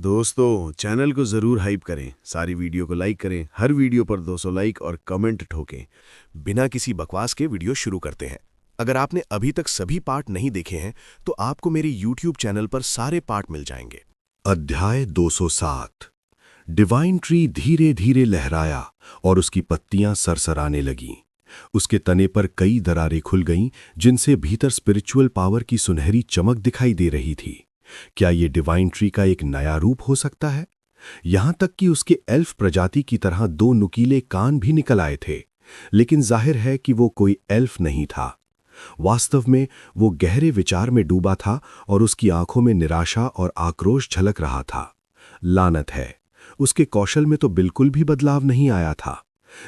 दोस्तों चैनल को ज़रूर हाइप करें, सारी वीडियो को लाइक करें, हर वीडियो पर 200 लाइक और कमेंट ठोकें। बिना किसी बकवास के वीडियो शुरू करते हैं। अगर आपने अभी तक सभी पार्ट नहीं देखे हैं तो आपको मेरे YouTube चैनल पर सारे पार्ट मिल जाएंगे। अध्याय 207। डिवाइन ट्री धीरे धीरे लहराया और उसकी पत्तियां सरसराने लगीं। उसके तने पर कई दरारें खुल गईं जिनसे भीतर स्पिरिचुअल पावर की सुनहरी चमक दिखाई दे रही थी। क्या ये डिवाइन ट्री का एक नया रूप हो सकता है? यहां तक कि उसके एल्फ प्रजाति की तरह दो नुकीले कान भी निकल आए थे, लेकिन जाहिर है कि वो कोई एल्फ नहीं था। वास्तव में वो गहरे विचार में डूबा था और उसकी आंखों में निराशा और आक्रोश झलक रहा था। लानत है, उसके कौशल में तो बिल्कुल भी बदलाव नहीं आया था।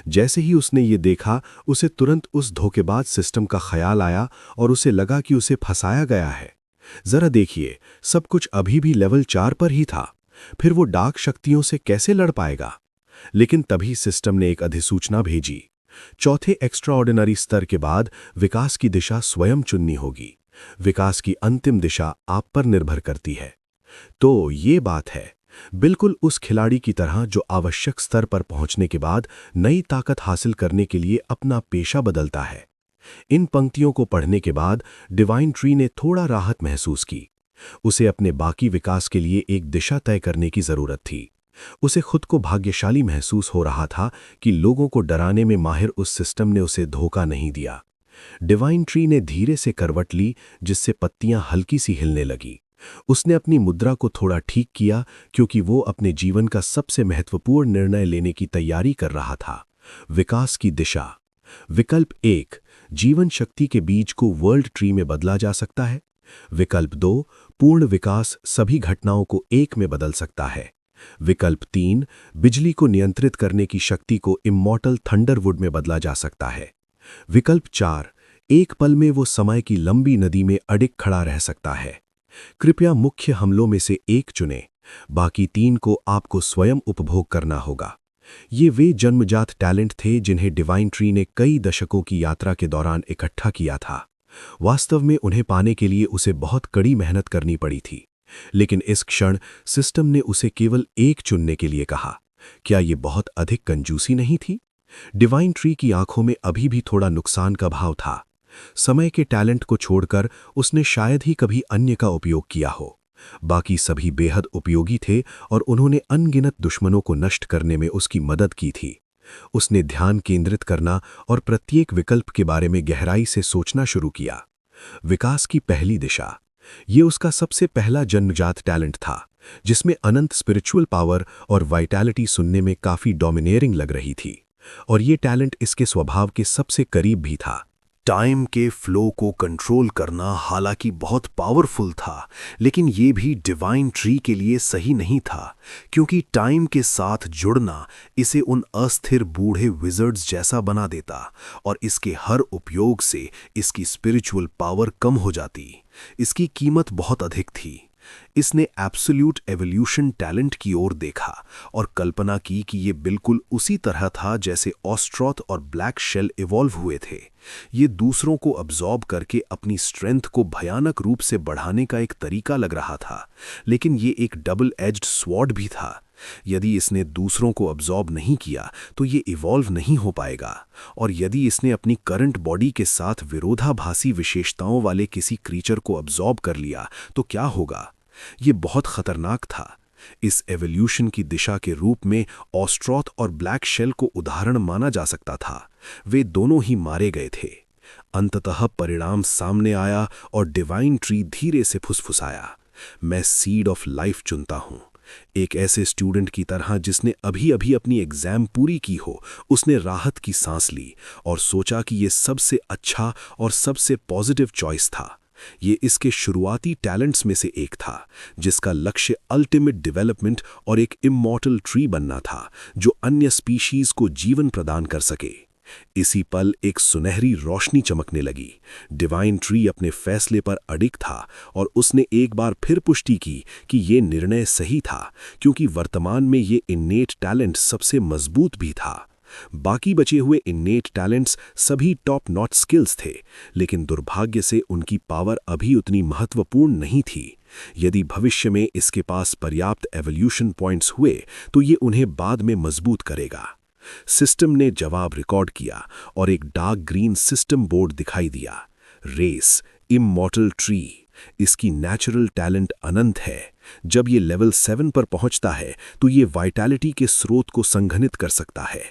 जैसे ही उसने ये देखा, उसे तुरंत उस धोखेबाज सिस्टम का ख्याल आया और उसे लगा कि उसे फंसाया गया है। जरा देखिए, सब कुछ अभी भी लेवल 4 पर ही था, फिर वो डार्क शक्तियों से कैसे लड़ पाएगा? लेकिन तभी सिस्टम ने एक अधिसूचना भेजी। चौथे एक्स्ट्राऑर्डिनरी स्तर के बाद विकास की दिशा स्वयं चुननी होगी। विकास की अंतिम दिशा आप पर निर्भर करती है। तो ये बात है, बिल्कुल उस खिलाड़ी की तरह जो आवश्यक स्तर पर पहुंचने के बाद नई ताकत हासिल करने के लिए अपना पेशा बदलता है। इन पंक्तियों को पढ़ने के बाद डिवाइन ट्री ने थोड़ा राहत महसूस की। उसे अपने बाकी विकास के लिए एक दिशा तय करने की जरूरत थी। उसे खुद को भाग्यशाली महसूस हो रहा था कि लोगों को डराने में माहिर उस सिस्टम ने उसे धोखा नहीं दिया। डिवाइन ट्री ने धीरे से करवट ली, जिससे पत्तियां हल्की सी हिलने लगी। उसने अपनी मुद्रा को थोड़ा ठीक किया, क्योंकि वो अपने जीवन का सबसे महत्वपूर्ण निर्णय लेने की तैयारी कर रहा था। विकास की दिशा। विकल्प 1, जीवन शक्ति के बीज को वर्ल्ड ट्री में बदला जा सकता है। विकल्प 2, पूर्ण विकास सभी घटनाओं को एक में बदल सकता है। विकल्प 3, बिजली को नियंत्रित करने की शक्ति को इमॉर्टल थंडरवुड में बदला जा सकता है। विकल्प 4, एक पल में वो समय की लंबी नदी में अडिग खड़ा रह सकता है। कृपया मुख्य हमलों में से एक चुनें, बाकी 3 को आपको स्वयं उपभोग करना होगा। ये वे जन्मजात टैलेंट थे जिन्हें डिवाइन ट्री ने कई दशकों की यात्रा के दौरान इकट्ठा किया था। वास्तव में उन्हें पाने के लिए उसे बहुत कड़ी मेहनत करनी पड़ी थी, लेकिन इस क्षण सिस्टम ने उसे केवल एक चुनने के लिए कहा। क्या ये बहुत अधिक कंजूसी नहीं थी? डिवाइन ट्री की आंखों में अभी भी थोड़ा नुकसान का भाव था। समय के टैलेंट को छोड़कर उसने शायद ही कभी अन्य का उपयोग किया हो। बाकी सभी बेहद उपयोगी थे और उन्होंने अनगिनत दुश्मनों को नष्ट करने में उसकी मदद की थी। उसने ध्यान केंद्रित करना और प्रत्येक विकल्प के बारे में गहराई से सोचना शुरू किया। विकास की पहली दिशा। ये उसका सबसे पहला जन्मजात टैलेंट था, जिसमें अनंत स्पिरिचुअल पावर और वाइटैलिटी सुनने में काफी डोमिनेरिंग लग रही थी, और ये टैलेंट इसके स्वभाव के सबसे करीब भी था। टाइम के फ्लो को कंट्रोल करना हालांकि बहुत पावरफुल था, लेकिन ये भी डिवाइन ट्री के लिए सही नहीं था, क्योंकि टाइम के साथ जुड़ना इसे उन अस्थिर बूढ़े विज़र्ड्स जैसा बना देता और इसके हर उपयोग से इसकी स्पिरिचुअल पावर कम हो जाती। इसकी कीमत बहुत अधिक थी। इसने एब्सोल्यूट एवोल्यूशन टैलेंट की ओर देखा और कल्पना की कि ये बिल्कुल उसी तरह था जैसे ऑस्ट्रोथ और ब्लैक शेल इवॉल्व हुए थे। ये दूसरों को अब्जॉर्ब करके अपनी स्ट्रेंथ को भयानक रूप से बढ़ाने का एक तरीका लग रहा था, लेकिन ये एक डबल एज्ड स्वॉर्ड भी था। यदि इसने दूसरों को अब्जॉर्ब नहीं किया तो ये इवॉल्व नहीं हो पाएगा, और यदि इसने अपनी करंट बॉडी के साथ विरोधाभासी विशेषताओं वाले किसी क्रीचर को अब्जॉर्ब कर लिया तो क्या होगा? ये बहुत खतरनाक था। इस एवोल्यूशन की दिशा के रूप में ऑस्ट्रोथ और ब्लैक शेल को उदाहरण माना जा सकता था। वे दोनों ही मारे गए थे। अंततः परिणाम सामने आया और डिवाइन ट्री धीरे से फुसफुसाया, मैं सीड ऑफ लाइफ चुनता हूँ। एक ऐसे स्टूडेंट की तरह जिसने अभी अभी अपनी एग्जाम पूरी की हो, उसने राहत की सांस ली और सोचा कि ये सबसे अच्छा और सबसे पॉजिटिव चॉइस था। ये इसके शुरुआती टैलेंट्स में से एक था, जिसका लक्ष्य अल्टीमेट डेवलपमेंट और एक इमॉर्टल ट्री बनना था जो अन्य स्पीशीज को जीवन प्रदान कर सके। इसी पल एक सुनहरी रोशनी चमकने लगी। डिवाइन ट्री अपने फैसले पर अडिग था और उसने एक बार फिर पुष्टि की कि ये निर्णय सही था, क्योंकि वर्तमान में ये इन्नेट टैलेंट सबसे मजबूत भी था। बाकी बचे हुए इन्नेट टैलेंट्स सभी टॉप नॉच स्किल्स थे, लेकिन दुर्भाग्य से उनकी पावर अभी उतनी महत्वपूर्ण नहीं थी। यदि भविष्य में इसके पास पर्याप्त एवोल्यूशन पॉइंट्स हुए तो ये उन्हें बाद में मजबूत करेगा। सिस्टम ने जवाब रिकॉर्ड किया और एक डार्क ग्रीन सिस्टम बोर्ड दिखाई दिया। रेस इमॉर्टल ट्री, इसकी नेचुरल टैलेंट अनंत है। जब ये लेवल 7 पर पहुंचता है तो ये वाइटैलिटी के स्रोत को संघनित कर सकता है।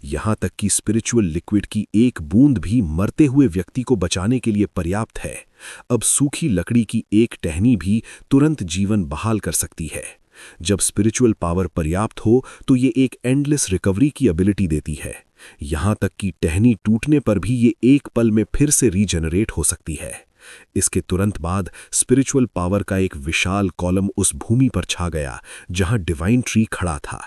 यहां तक कि स्पिरिचुअल लिक्विड की एक बूंद भी मरते हुए व्यक्ति को बचाने के लिए पर्याप्त है। अब सूखी लकड़ी की एक टहनी भी तुरंत जीवन बहाल कर सकती है। जब स्पिरिचुअल पावर पर्याप्त हो तो ये एक एंडलेस रिकवरी की एबिलिटी देती है। यहां तक कि टहनी टूटने पर भी ये एक पल में फिर से रीजनरेट हो सकती है। इसके तुरंत बाद स्पिरिचुअल पावर का एक विशाल कॉलम उस भूमि पर छा गया जहां डिवाइन ट्री खड़ा था।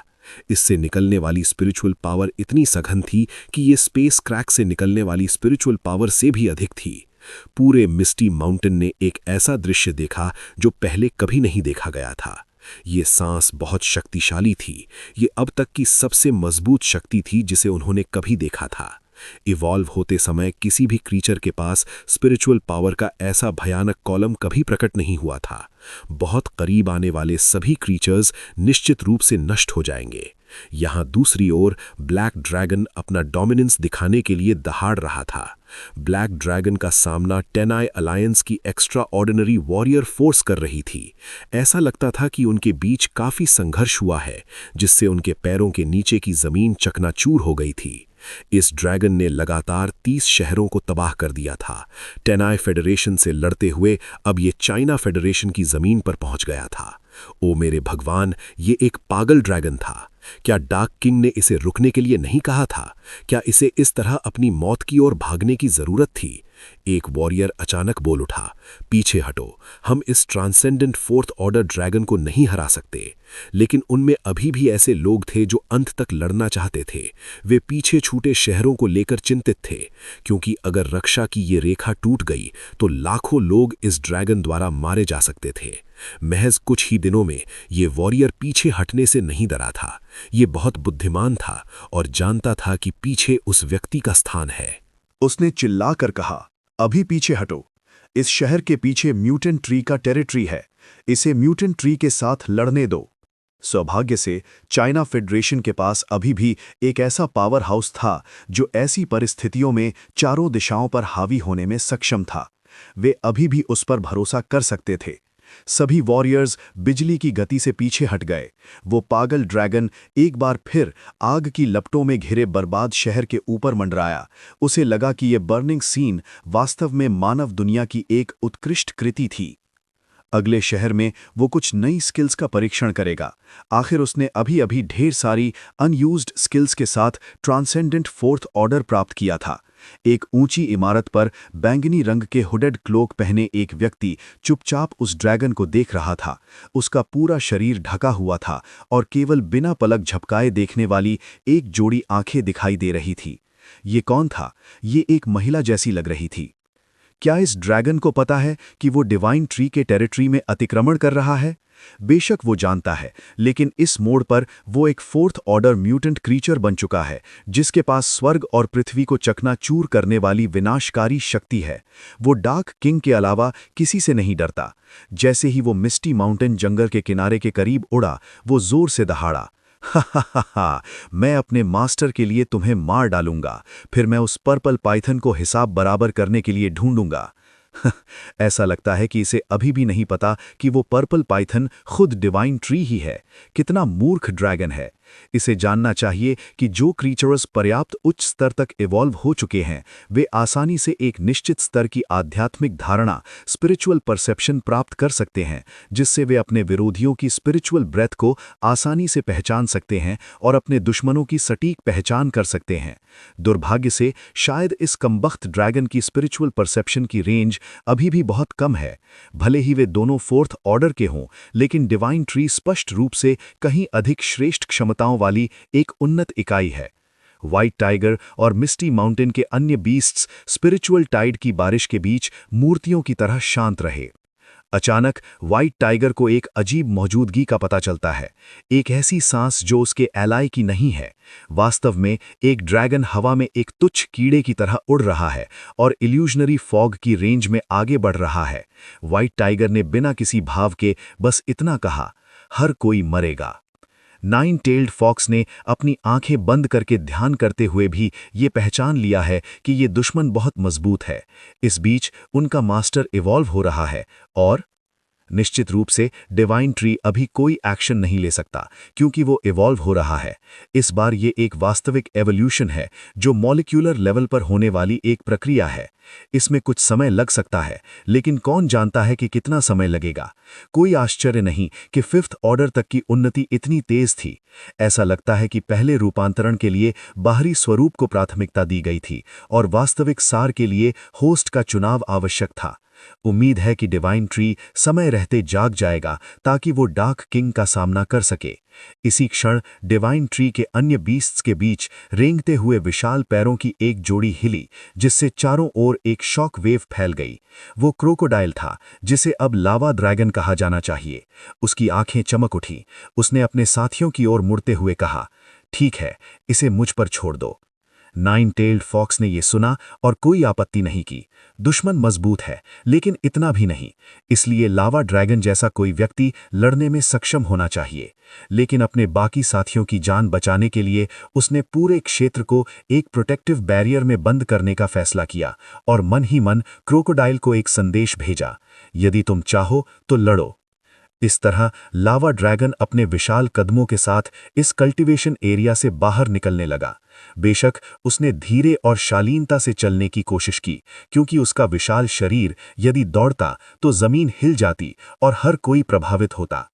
इससे निकलने वाली स्पिरिचुअल पावर इतनी सघन थी कि ये स्पेस क्रैक से निकलने वाली स्पिरिचुअल पावर से भी अधिक थी। पूरे मिस्टी माउंटेन ने एक ऐसा दृश्य देखा जो पहले कभी नहीं देखा गया था। ये सांस बहुत शक्तिशाली थी। ये अब तक की सबसे मजबूत शक्ति थी जिसे उन्होंने कभी देखा था। इवॉल्व होते समय किसी भी क्रीचर के पास स्पिरिचुअल पावर का ऐसा भयानक कॉलम कभी प्रकट नहीं हुआ था। बहुत करीब आने वाले सभी क्रीचर्स निश्चित रूप से नष्ट हो जाएंगे। यहाँ दूसरी ओर ब्लैक ड्रैगन अपना डोमिनेंस दिखाने के लिए दहाड़ रहा था। ब्लैक ड्रैगन का सामना 10 आई अलायंस की एक्स्ट्रा ऑर्डिनरी वॉरियर फोर्स कर रही थी। ऐसा लगता था कि उनके बीच काफी संघर्ष हुआ है, जिससे उनके पैरों के नीचे की जमीन चकनाचूर हो गई थी। इस ड्रैगन ने लगातार 30 शहरों को तबाह कर दिया था। 10 आई फेडरेशन से लड़ते हुए अब ये चाइना फेडरेशन की जमीन पर पहुंच गया था। ओ मेरे भगवान, ये एक पागल ड्रैगन था। क्या डार्क किंग ने इसे रुकने के लिए नहीं कहा था? क्या इसे इस तरह अपनी मौत की ओर भागने की जरूरत थी? एक वॉरियर अचानक बोल उठा, पीछे हटो, हम इस ट्रांसेंडेंट फोर्थ ऑर्डर ड्रैगन को नहीं हरा सकते। लेकिन उनमें अभी भी ऐसे लोग थे जो अंत तक लड़ना चाहते थे। वे पीछे छूटे शहरों को लेकर चिंतित थे, क्योंकि अगर रक्षा की ये रेखा टूट गई तो लाखों लोग इस ड्रैगन द्वारा मारे जा सकते थे। महज कुछ ही दिनों में ये वॉरियर पीछे हटने से नहीं डरा था। ये बहुत बुद्धिमान था और जानता था कि पीछे उस व्यक्ति का स्थान है। उसने चिल्लाकर कहा, अभी पीछे हटो। इस शहर के पीछे म्यूटेंट ट्री का टेरिटरी है। इसे म्यूटेंट ट्री के साथ लड़ने दो। सौभाग्य से चाइना फेडरेशन के पास अभी भी एक ऐसा पावर हाउस था जो ऐसी परिस्थितियों में चारों दिशाओं पर हावी होने में सक्षम था। वे अभी भी उस पर भरोसा कर सकते थे। सभी वॉरियर्स बिजली की गति से पीछे हट गए। वो पागल ड्रैगन एक बार फिर आग की लपटों में घिरे बर्बाद शहर के ऊपर मंडराया। उसे लगा कि ये बर्निंग सीन वास्तव में मानव दुनिया की एक उत्कृष्ट कृति थी। अगले शहर में वो कुछ नई स्किल्स का परीक्षण करेगा। आखिर उसने अभी अभी ढेर सारी अनयूज्ड स्किल्स के साथ ट्रांसेंडेंट फोर्थ ऑर्डर प्राप्त किया था। एक ऊंची इमारत पर बैंगनी रंग के हुडेड क्लोक पहने एक व्यक्ति चुपचाप उस ड्रैगन को देख रहा था। उसका पूरा शरीर ढका हुआ था और केवल बिना पलक झपकाए देखने वाली एक जोड़ी आंखें दिखाई दे रही थी। ये कौन था? ये एक महिला जैसी लग रही थी। क्या इस ड्रैगन को पता है कि वो डिवाइन ट्री के टेरिटरी में अतिक्रमण कर रहा है? बेशक वो जानता है, लेकिन इस मोड़ पर वो एक फोर्थ ऑर्डर म्यूटेंट क्रीचर बन चुका है, जिसके पास स्वर्ग और पृथ्वी को चकनाचूर करने वाली विनाशकारी शक्ति है। वो डार्क किंग के अलावा किसी से नहीं डरता। जैसे ही वो मिस्टी माउंटेन जंगल के किनारे के करीब उड़ा, वो जोर से दहाड़ा, हा, मैं अपने मास्टर के लिए तुम्हें मार डालूंगा, फिर मैं उस पर्पल पाइथन को हिसाब बराबर करने के लिए ढूंढूंगा। ऐसा लगता है कि इसे अभी भी नहीं पता कि वो पर्पल पाइथन खुद डिवाइन ट्री ही है। कितना मूर्ख ड्रैगन है। इसे जानना चाहिए कि जो क्रीचर्स पर्याप्त उच्च स्तर तक इवॉल्व हो चुके हैं, वे आसानी से एक निश्चित स्तर की आध्यात्मिक धारणा, स्पिरिचुअल परसेप्शन प्राप्त कर सकते हैं, जिससे वे अपने विरोधियों की स्पिरिचुअल ब्रेथ को आसानी से पहचान सकते हैं और अपने दुश्मनों की सटीक पहचान कर सकते हैं। दुर्भाग्य से शायद इस कमबख्त ड्रैगन की स्पिरिचुअल परसेप्शन की रेंज अभी भी बहुत कम है। भले ही वे दोनों फोर्थ ऑर्डर के हों, लेकिन डिवाइन ट्री स्पष्ट रूप से कहीं अधिक श्रेष्ठ क्षमताओं वाली एक उन्नत इकाई है। व्हाइट टाइगर और मिस्टी माउंटेन के अन्य बीस्ट्स स्पिरिचुअल टाइड की बारिश के बीच मूर्तियों की तरह शांत रहे। अचानक व्हाइट टाइगर को एक अजीब मौजूदगी का पता चलता है, एक ऐसी सांस जो उसके एलाई की नहीं है। वास्तव में एक ड्रैगन हवा में एक तुच्छ कीड़े की तरह उड़ रहा है और इल्यूजनरी फॉग की रेंज में आगे बढ़ रहा है। व्हाइट टाइगर ने बिना किसी भाव के बस इतना कहा, हर कोई मरेगा। नाइन टेल्ड फॉक्स ने अपनी आंखें बंद करके ध्यान करते हुए भी ये पहचान लिया है कि ये दुश्मन बहुत मजबूत है। इस बीच उनका मास्टर इवॉल्व हो रहा है और निश्चित रूप से डिवाइन ट्री अभी कोई एक्शन नहीं ले सकता क्योंकि वो इवॉल्व हो रहा है। इस बार ये एक वास्तविक एवोल्यूशन है जो मॉलिक्यूलर लेवल पर होने वाली एक प्रक्रिया है। इसमें कुछ समय लग सकता है, लेकिन कौन जानता है कि कितना समय लगेगा। कोई आश्चर्य नहीं कि फिफ्थ ऑर्डर तक की उन्नति इतनी तेज थी। ऐसा लगता है कि पहले रूपांतरण के लिए बाहरी स्वरूप को प्राथमिकता दी गई थी और वास्तविक सार के लिए होस्ट का चुनाव आवश्यक था। उम्मीद है कि डिवाइन ट्री समय रहते जाग जाएगा ताकि वो डार्क किंग का सामना कर सके। इसी क्षण डिवाइन ट्री के अन्य बीस्ट्स के बीच रेंगते हुए विशाल पैरों की एक जोड़ी हिली, जिससे चारों ओर एक शॉक वेव फैल गई। वो क्रोकोडाइल था, जिसे अब लावा ड्रैगन कहा जाना चाहिए। उसकी आंखें चमक उठी। उसने अपने साथियों की ओर मुड़ते हुए कहा, ठीक है, इसे मुझ पर छोड़ दो। नाइन टेल्ड फॉक्स ने यह सुना और कोई आपत्ति नहीं की। दुश्मन मजबूत है, लेकिन इतना भी नहीं, इसलिए लावा ड्रैगन जैसा कोई व्यक्ति लड़ने में सक्षम होना चाहिए। लेकिन अपने बाकी साथियों की जान बचाने के लिए उसने पूरे क्षेत्र को एक प्रोटेक्टिव बैरियर में बंद करने का फैसला किया और मन ही मन क्रोकोडाइल को एक संदेश भेजा, यदि तुम चाहो तो लड़ो। इस तरह लावा ड्रैगन अपने विशाल कदमों के साथ इस कल्टीवेशन एरिया से बाहर निकलने लगा। बेशक उसने धीरे और शालीनता से चलने की कोशिश की, क्योंकि उसका विशाल शरीर यदि दौड़ता तो जमीन हिल जाती और हर कोई प्रभावित होता।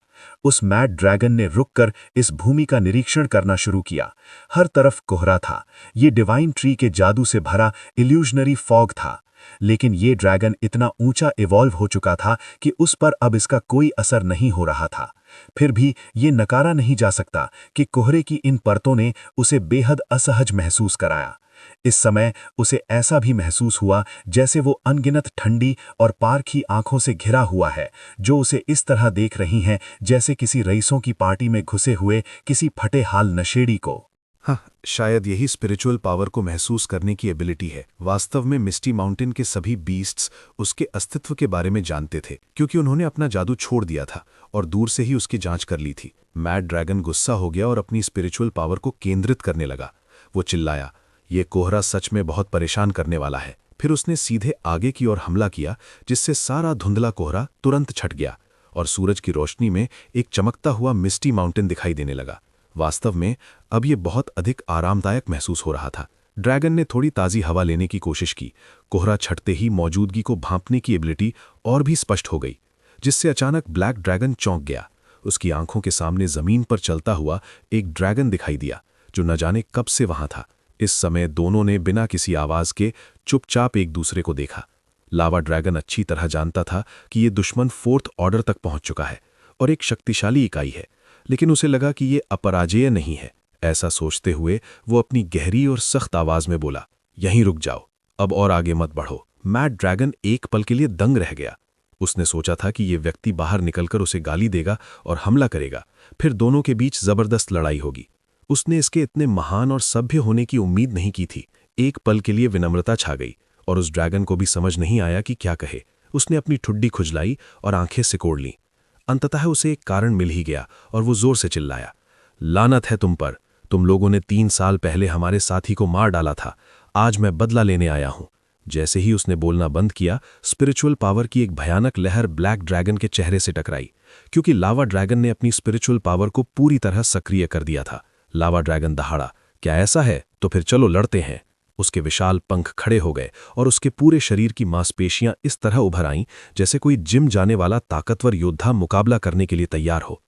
उस मैड ड्रैगन ने रुककर इस भूमि का निरीक्षण करना शुरू किया। हर तरफ कोहरा था। ये डिवाइन ट्री के जादू से भरा इल्यूजनरी फॉग था। लेकिन ये ड्रैगन इतना ऊंचा इवॉल्व हो चुका था कि उस पर अब इसका कोई असर नहीं हो रहा था। फिर भी ये नकारा नहीं जा सकता कि कोहरे की इन परतों ने उसे बेहद असहज महसूस कराया। इस समय उसे ऐसा भी महसूस हुआ जैसे वो अनगिनत ठंडी और पारखी आंखों से घिरा हुआ है, जो उसे इस तरह देख रही हैं जैसे किसी रईसों की पार्टी में घुसे हुए किसी फटे हाल नशेड़ी को। हाँ, शायद यही स्पिरिचुअल पावर को महसूस करने की एबिलिटी है। वास्तव में मिस्टी माउंटेन के सभी बीस्ट्स उसके अस्तित्व के बारे में जानते थे, क्योंकि उन्होंने अपना जादू छोड़ दिया था और दूर से ही उसकी जांच कर ली थी। मैड ड्रैगन गुस्सा हो गया और अपनी स्पिरिचुअल पावर को केंद्रित करने लगा। वो चिल्लाया, ये कोहरा सच में बहुत परेशान करने वाला है। फिर उसने सीधे आगे की ओर हमला किया, जिससे सारा धुंधला कोहरा तुरंत छट गया और सूरज की रोशनी में एक चमकता हुआ मिस्टी माउंटेन दिखाई देने लगा। वास्तव में अब ये बहुत अधिक आरामदायक महसूस हो रहा था। ड्रैगन ने थोड़ी ताज़ी हवा लेने की कोशिश की। कोहरा छटते ही मौजूदगी को भांपने की एबिलिटी और भी स्पष्ट हो गई, जिससे अचानक ब्लैक ड्रैगन चौंक गया। उसकी आंखों के सामने जमीन पर चलता हुआ एक ड्रैगन दिखाई दिया, जो न जाने कब से वहां था। इस समय दोनों ने बिना किसी आवाज के चुपचाप एक दूसरे को देखा। लावा ड्रैगन अच्छी तरह जानता था कि ये दुश्मन फोर्थ ऑर्डर तक पहुंच चुका है और एक शक्तिशाली इकाई है, लेकिन उसे लगा कि ये अपराजेय नहीं है। ऐसा सोचते हुए वो अपनी गहरी और सख्त आवाज में बोला, यहीं रुक जाओ, अब और आगे मत बढ़ो। मैड ड्रैगन एक पल के लिए दंग रह गया। उसने सोचा था कि ये व्यक्ति बाहर निकलकर उसे गाली देगा और हमला करेगा, फिर दोनों के बीच जबरदस्त लड़ाई होगी। उसने इसके इतने महान और सभ्य होने की उम्मीद नहीं की थी। एक पल के लिए विनम्रता छा गई और उस ड्रैगन को भी समझ नहीं आया कि क्या कहे। उसने अपनी ठुड्डी खुजलाई और आंखें सिकोड़ लीं। अंततः उसे एक कारण मिल ही गया और वो जोर से चिल्लाया, लानत है तुम पर, तुम लोगों ने 3 साल पहले हमारे साथी को मार डाला था। आज मैं बदला लेने आया हूं। जैसे ही उसने बोलना बंद किया, स्पिरिचुअल पावर की एक भयानक लहर ब्लैक ड्रैगन के चेहरे से टकराई, क्योंकि लावा ड्रैगन ने अपनी स्पिरिचुअल पावर को पूरी तरह सक्रिय कर दिया था। लावा ड्रैगन दहाड़ा, क्या ऐसा है? तो फिर चलो लड़ते हैं। उसके विशाल पंख खड़े हो गए और उसके पूरे शरीर की मांसपेशियां इस तरह उभर आईं जैसे कोई जिम जाने वाला ताकतवर योद्धा मुकाबला करने के लिए तैयार हो।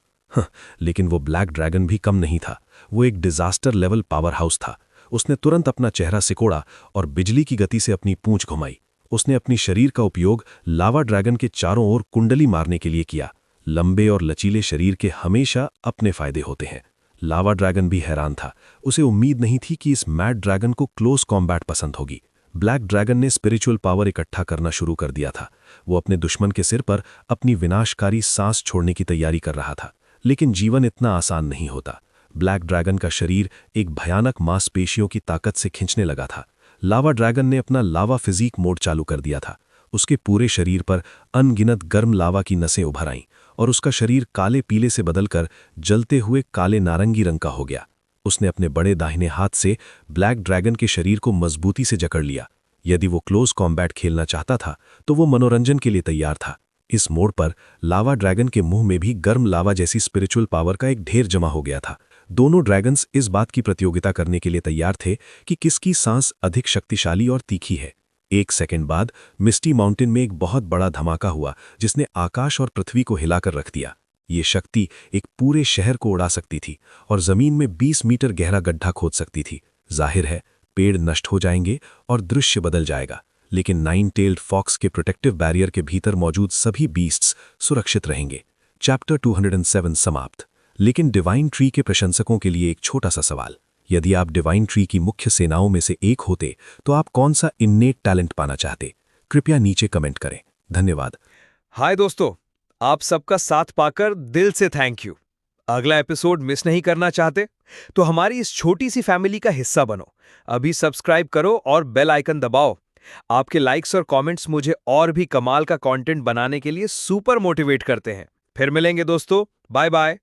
लेकिन वो ब्लैक ड्रैगन भी कम नहीं था। वो एक डिजास्टर लेवल पावर हाउस था। उसने तुरंत अपना चेहरा सिकोड़ा और बिजली की गति से अपनी पूंछ घुमाई। उसने अपनी शरीर का उपयोग लावा ड्रैगन के चारों ओर कुंडली मारने के लिए किया। लंबे और लचीले शरीर के हमेशा अपने फायदे होते हैं। लावा ड्रैगन भी हैरान था। उसे उम्मीद नहीं थी कि इस मैड ड्रैगन को क्लोज कॉम्बैट पसंद होगी। ब्लैक ड्रैगन ने स्पिरिचुअल पावर इकट्ठा करना शुरू कर दिया था। वो अपने दुश्मन के सिर पर अपनी विनाशकारी सांस छोड़ने की तैयारी कर रहा था। लेकिन जीवन इतना आसान नहीं होता। ब्लैक ड्रैगन का शरीर एक भयानक मांसपेशियों की ताकत से खींचने लगा था। लावा ड्रैगन ने अपना लावा फिजिक मोड चालू कर दिया था। उसके पूरे शरीर पर अनगिनत गर्म लावा की नसें उभर आईं और उसका शरीर काले पीले से बदलकर जलते हुए काले नारंगी रंग का हो गया। उसने अपने बड़े दाहिने हाथ से ब्लैक ड्रैगन के शरीर को मजबूती से जकड़ लिया। यदि वो क्लोज कॉम्बैट खेलना चाहता था तो वो मनोरंजन के लिए तैयार था। इस मोड़ पर लावा ड्रैगन के मुंह में भी गर्म लावा जैसी स्पिरिचुअल पावर का एक ढेर जमा हो गया था। दोनों ड्रैगन्स इस बात की प्रतियोगिता करने के लिए तैयार थे कि किसकी सांस अधिक शक्तिशाली और तीखी है। 1 सेकंड बाद मिस्टी माउंटेन में एक बहुत बड़ा धमाका हुआ जिसने आकाश और पृथ्वी को हिलाकर रख दिया। ये शक्ति एक पूरे शहर को उड़ा सकती थी और जमीन में 20 मीटर गहरा गड्ढा खोद सकती थी। जाहिर है पेड़ नष्ट हो जाएंगे और दृश्य बदल जाएगा, लेकिन 9 टेल्ड फॉक्स के प्रोटेक्टिव बैरियर के भीतर मौजूद सभी बीस्ट्स सुरक्षित रहेंगे। चैप्टर 207 समाप्त। लेकिन डिवाइन ट्री के प्रशंसकों के लिए एक छोटा सा सवाल। यदि आप डिवाइन ट्री की मुख्य सेनाओं में से एक होते तो आप कौन सा इन्नेट टैलेंट पाना चाहते? कृपया नीचे कमेंट करें। धन्यवाद। हाय दोस्तों, आप सबका साथ पाकर दिल से थैंक यू। अगला एपिसोड मिस नहीं करना चाहते तो हमारी इस छोटी सी फैमिली का हिस्सा बनो। अभी सब्सक्राइब करो और बेल आइकन दबाओ। आपके लाइक्स और कमेंट्स मुझे और भी कमाल का कंटेंट बनाने के लिए सुपर मोटिवेट करते हैं। फिर मिलेंगे दोस्तों, बाय बाय।